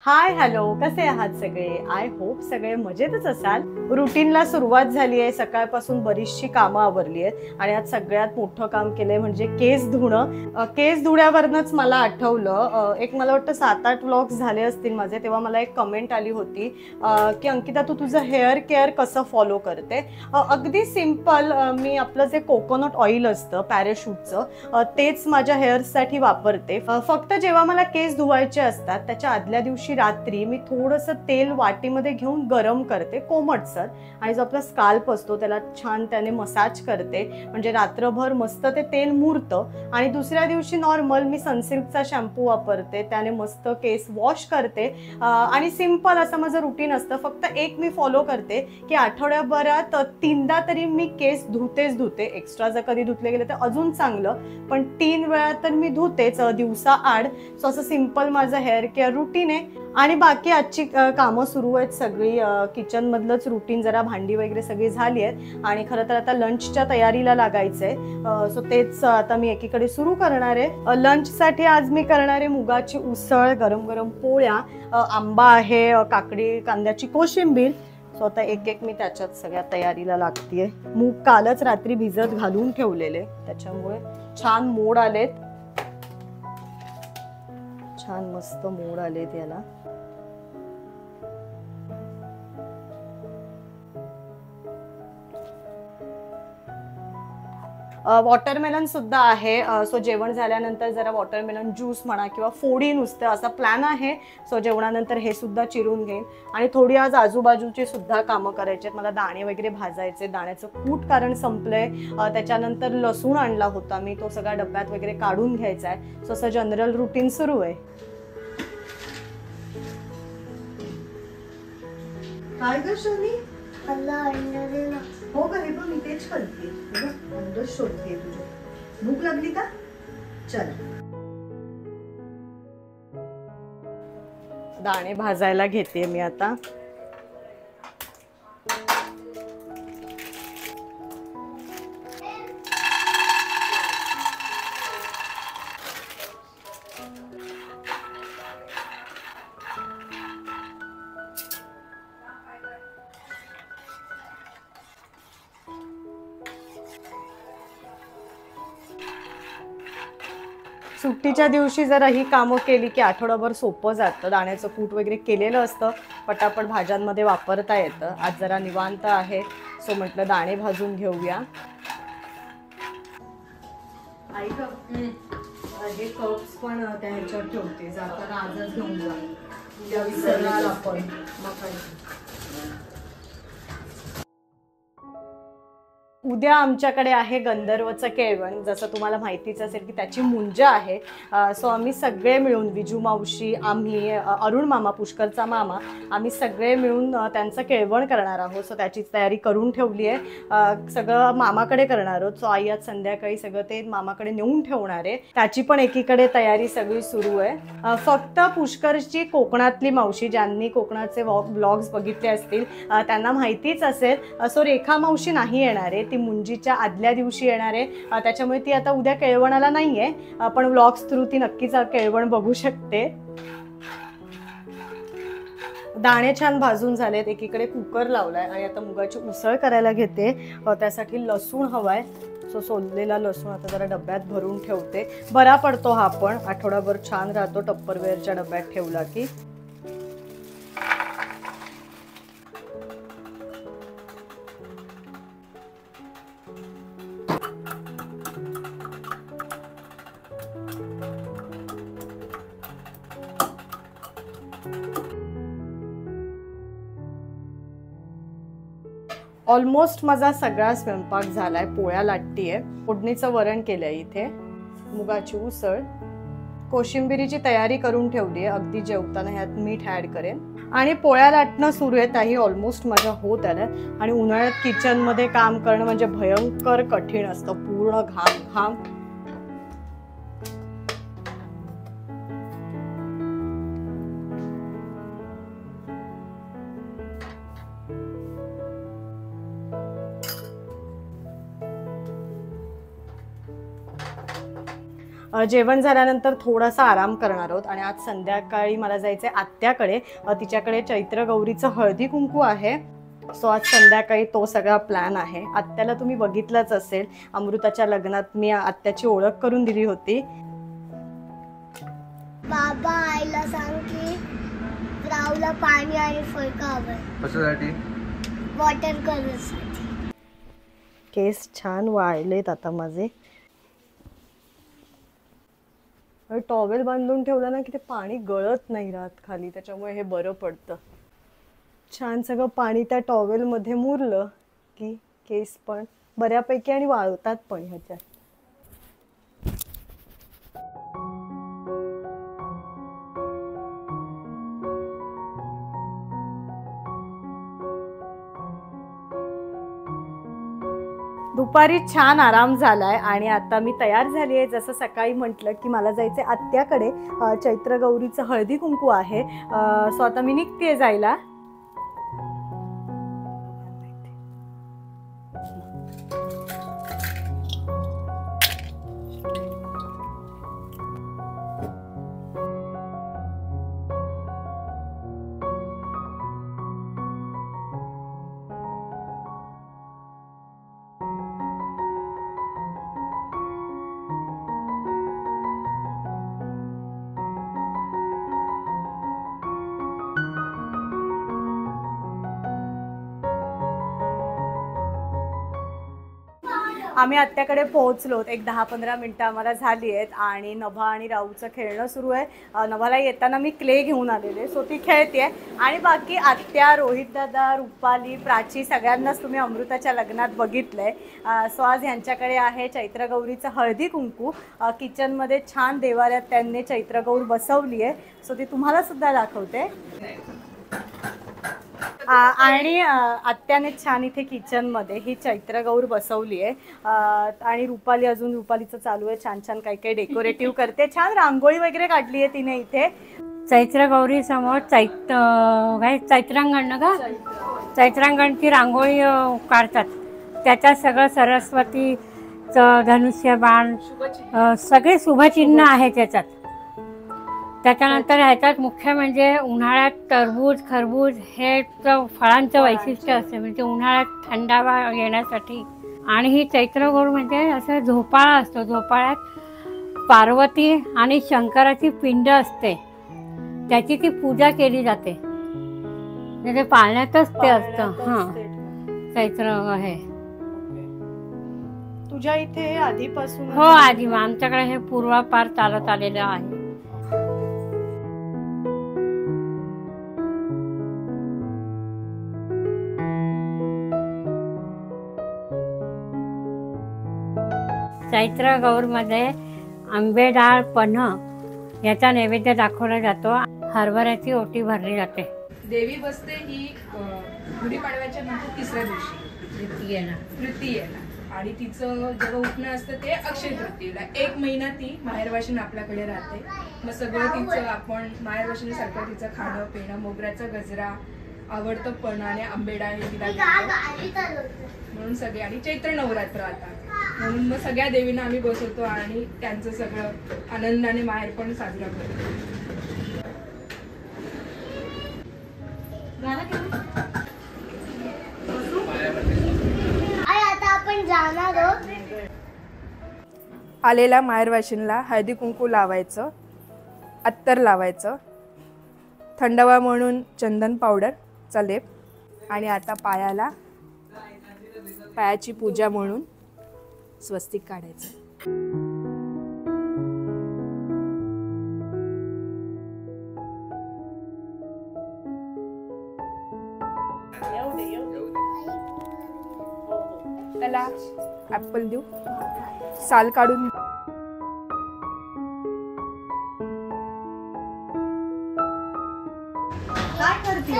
Hi hello, कसे आहात सगळे? आय होप सगळे मजेतच असाल. रुटीनला सुरुवात झाली आहे. सकाळपासून बरीचशी कामं आवरली आहेत आणि आज सगळ्यात मोठं काम केलंय म्हणजे केस धुणं. केस धुण्यावरनच मला आठवलं, एक मला वाटतं 7-8 व्लॉग्स झाले असतील माझे, तेव्हा मला एक कमेंट आली होती की अंकिता तू तुझं हेअर केअर कसं फॉलो करते. अगदी सिम्पल, मी आपलं जे कोकोनट ऑइल असतं पॅराशूटचं तेच माझ्या हेअर्ससाठी वापरते. फक्त जेव्हा मला केस धुवायचे असतात त्याच्या आदल्या दिवशी रात्री मी थोडंसं तेल वाटीमध्ये घेऊन गरम करते कोमटसर, आणि जो आपला स्काल्प असतो त्याला छान त्याने मसाज करते, म्हणजे रात्रभर मस्त ते तेल मुरतं. आणि दुसऱ्या दिवशी नॉर्मल मी सनसिल्कचा शॅम्पू वापरते, त्याने मस्त केस वॉश करते. आणि सिम्पल असं माझं रुटीन असतं. फक्त एक मी फॉलो करते की आठवड्याभरात 3दा तरी मी केस धुते. एक्स्ट्रा जर कधी धुतले गेले तर अजून चांगलं, पण 3 वेळा तर मी धुतेच दिवसाआड. सो असं सिम्पल माझं हेअर केअर रुटीन आहे. आणि बाकी आजची कामं सुरू आहेत सगळी. किचन मधलंच रुटीन, जरा भांडी वगैरे सगळी झाली आहेत आणि खरं तर आता लंचच्या तयारीला लागायचंय. सो तेच आता मी एकीकडे सुरू करणार आहे. लंचसाठी आज मी करणार आहे मुगाची उसळ, गरम गरम पोळ्या, आंबा आहे, काकडी कांद्याची कोशिंबीर. सो आता एक मी त्याच्यात सगळ्या तयारीला लागतीये. मूग कालच रात्री भिजत घालून ठेवलेले, त्याच्यामुळे छान मोड आलेत, छान मस्त मोड आलेत याला. वॉटरमेलन सुद्धा आहे. सो जेवण झाल्यानंतर जरा वॉटरमेलन ज्यूस म्हणा किंवा फोडी नुसतं असा प्लॅन आहे. सो जेवणानंतर हे सुद्धा चिरून घेईन. आणि थोडी आज आजूबाजूची सुद्धा कामं करायची आहेत. मला दाणे वगैरे भाजायचे, दाण्याचं कूट कारण संपलंय. त्याच्यानंतर लसूण आणला होता मी, तो सगळा डब्यात वगैरे काढून घ्यायचा आहे. सो असं जनरल रुटीन सुरू आहे. काय ग शोनी? हो का, हे पण मी तेच करते. अंडच शोधते. तुझी भूक लागली का? चल, दाणे भाजायला घेते मी आता. सुट्टीच्या दिवशी जरा ही कामं केली की आठवडाभर सोपं जातं. दाण्याचं कूट वगैरे केलेलं असतं, पटापट भाज्यांमध्ये वापरता येतं. आज जरा निवांत आहे, सो म्हटलं दाणे भाजून घेऊया. आई ग, हे कप्स पण त्या ह्याच्यात ठेवते, जाताना आजच घेऊन जा, उद्या विसरणार आपण. उद्या आमच्याकडे आहे गंधर्वचं केळवण. जसं तुम्हाला माहितीच असेल की त्याची मुंज आहे. सो आम्ही सगळे मिळून, विजू मावशी, आम्ही, अरुण मामा, पुष्करचा मामा, आम्ही सगळे मिळून त्यांचं केळवण करणार आहोत. सो त्याची तयारी करून ठेवली आहे. सगळं मामाकडे करणार आहोत. सो आई आज संध्याकाळी सगळं ते मामाकडे नेऊन ठेवणार आहे. त्याची पण एकीकडे तयारी सगळी सुरू आहे. फक्त पुष्करची कोकणातली मावशी, ज्यांनी कोकणाचे व्लॉग्स बघितले असतील त्यांना माहितीच असेल. सो रेखा मावशी नाही येणार आहे, ती मुंजीच्या आदल्या दिवशी येणार आहे. त्याच्यामुळे ती आता उद्या केळवणाला नाहीये, पण व्लॉग्स थ्रू ती नक्कीच केळवण बघू शकते. दाणे छान भाजून झालेत, एकीकडे कुकर लावलाय आणि आता मुगाची उसळ करायला घेते. त्यासाठी लसूण हवाय. सो सोललेला लसूण आता जरा डब्यात भरून ठेवते. बरा पडतो हा, पण आठवडाभर छान राहतो टप्परवेअरच्या डब्यात ठेवला की. ऑलमोस्ट माझा सगळा स्वयंपाक झालाय. पोळ्या लाटतीये, फोडणीचं वरण केलंय इथे, मुगाची उसळ, कोशिंबिरीची तयारी करून ठेवली आहे. अगदी जेवताना ह्यात मीठ ऍड करेन. आणि पोळ्या लाटणं सुरू आहे. त्याही ऑलमोस्ट माझ्या होत आल्या. आणि उन्हाळ्यात किचनमध्ये काम करणं म्हणजे भयंकर कठीण असतं, पूर्ण घाम घाम. जेवण झाल्यानंतर थोडासा आराम करणार आहोत आणि आज संध्याकाळी मला जायचंय आत्याकडे. तिच्याकडे चैत्र गौरीचं हळदी कुंकू आहे. सो आज संध्याकाळी तो सगळा प्लॅन आहे. आत्याला तुम्ही बघितलंच असेल, अमृताच्या लग्नात मी आत्याची ओळख करून दिली होती. बाबा आईला सांग की रावला पाणी आणि फळका हवंय. कशासाठी? वॉटर कलरसाठी. केस छान वाळलेत आता माझे. टॉवेल बांधून ठेवलं ना की ते पाणी गळत नाही राहत खाली, त्याच्यामुळे हे बरं पडतं. छान सगळं पाणी त्या टॉवेलमध्ये मुरलं की केस पण बऱ्यापैकी आणि वाळतात पण ह्याच्यात. दुपारी छान आराम झालाय आणि आता मी तयार झाली आहे. जसं सकाळी म्हटलं की मला जायचं आत्याकडे, चैत्र गौरीचं हळदी कुंकू आहे. सो आता मी निघते जायला. आम्ही आत्याकडे पोहोचलो. एक 10-15 मिनटं आम्हाला झाली आहेत आणि नभा आणि राऊचं खेळणं सुरू आहे. नभाला येताना मी क्ले घेऊन आलेले, सो ती खेळते. आणि बाकी आत्या, रोहित दादा, रुपाली, प्राची सगळ्यांनाच तुम्ही अमृताच्या लग्नात बघितलंय. सो आज यांच्याकडे आहे चैत्र गौरीचं हळदी कुंकू. किचनमध्ये छान देवाऱ्यात त्यांनी चैत्र गौर बसवली आहे, सो ती तुम्हाला सुद्धा दाखवते. आणि आत्याने छान इथे किचनमध्ये ही चैत्र गौर बसवली आहे. आणि रुपालीचं चालू आहे छान छान काही काही डेकोरेटिव्ह करते. छान रांगोळी वगैरे काढली आहे तिने इथे. चैत्र गौरी समोर चैत्रांगण का चैत्रांगणची रांगोळी काढतात. त्याच्यात सगळं सरस्वतीचं धनुष्यबाण सगळे शुभचिन्ह आहे त्याच्यात. त्याच्यानंतर ह्याच्यात मुख्य म्हणजे उन्हाळ्यात टरबूज, खरबूज हे फळांचं वैशिष्ट्य असते, म्हणजे उन्हाळ्यात थंडावा येण्यासाठी. आणि ही चैत्र गौर म्हणजे असं झोपाळा असतो. झोपाळ्यात पार्वती आणि शंकराची पिंड असते, त्याची ती पूजा केली जाते. म्हणजे पाळण्यातच ते असतं. हां, चैत्र आहे. तुझ्या इथे आधीपासून? हो, आधी आमच्याकडे हे पूर्वापार चालत आलेलं आहे. चैत्र गौरमध्ये आंबे, डाळ, पन्ह याचा नैवेद्य दाखवला जातो. हरभऱ्याची ओटी भरली जाते. देवी बसते ही गुढीपाडव्याच्या नंतर तिसऱ्या दिवशी तृतीयेला, आणि तिचं जेव्हा उठणं असतं ते अक्षय तृतीयेला. 1 महिना ती माहेरवाशीन आपल्याकडे राहते. मग सगळं तिचं आपण माहेरवाशिनीसारखं तिचं खाणं पिणं, मोगऱ्याचा गजरा, आवडतं पण आणि आंबेडा हे तिला म्हणून सगळे. आणि चैत्र नवरात्र आता म्हणून मग सगळ्या देवींना आम्ही बसवतो आणि त्यांचं सगळं आनंदाने माहेर पण साजरा करतो. आता आपण जाणार आहोत. आलेल्या माहेरवाशीनला हळदी कुंकू लावायचं, अत्तर लावायचं, थंडावा म्हणून चंदन पावडरचा लेप, आणि आता पायाची पूजा म्हणून स्वस्तिक काढायचं. त्याला ऍपल देऊ, साल काढून काय करते?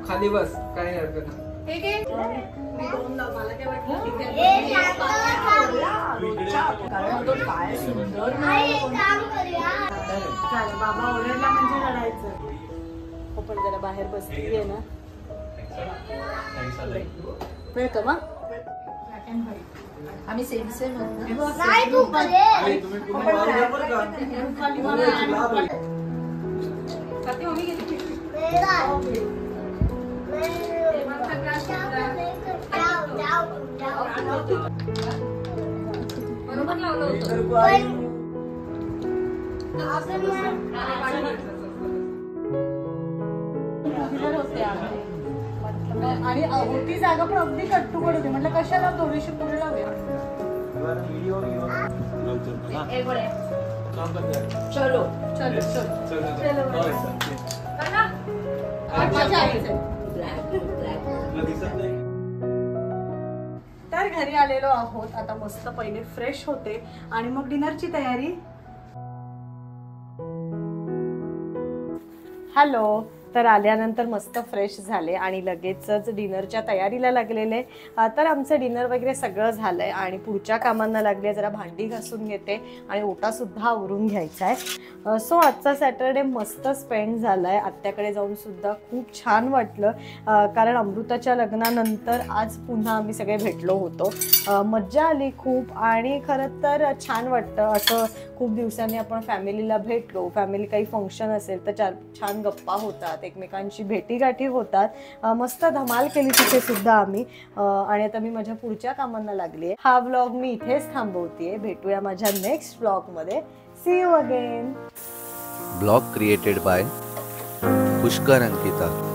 खाली बस, काही हरकत नाही. बाबा ओरडला म्हणजे रडायचं. हो, पण जरा बाहेर बसली आहे ना. वेलकम. आम्ही सेम सेम नाही तू करे. बरोबर लावलं होतं. आणि होती जागा पण अगदी कट्टुकड होती. म्हटलं कशाला थोडीशी पुढे लावूया. चलो चलो चलो तर घरी आलेलो आहोत. आता मस्त पहिले फ्रेश होते आणि मग डिनरची तयारी. हॅलो. तर आल्यानंतर मस्त फ्रेश झाले आणि लगेचच डिनरच्या तयारीला लागलेले. तर आमचं डिनर वगैरे सगळं झालंय आणि पुढच्या कामांना लागले. जरा भांडी घासून घेते आणि ओटासुद्धा आवरून घ्यायचा आहे. सो आजचा सॅटरडे मस्त स्पेंड झाला आहे. आत्याकडे जाऊन सुद्धा खूप छान वाटलं, कारण अमृताच्या लग्नानंतर आज पुन्हा आम्ही सगळे भेटलो होतो. मज्जा आली खूप आणि खरं तर छान वाटतं असं. खूप दिवसांनी आपण फॅमिलीला भेटलो. फॅमिली काही फंक्शन असेल तर छान गप्पा होतात, एकमेकांची भेटीगाठी होतात. मस्त धमाल केली तिथे सुद्धा आम्ही. आणि आता मी माझ्या पुढच्या कामांना लागली. हा व्लॉग मी इथेच थांबवतेय. भेटूया माझ्या नेक्स्ट व्लॉगमध्ये. See you again. Blog created by Pushkar Ankita.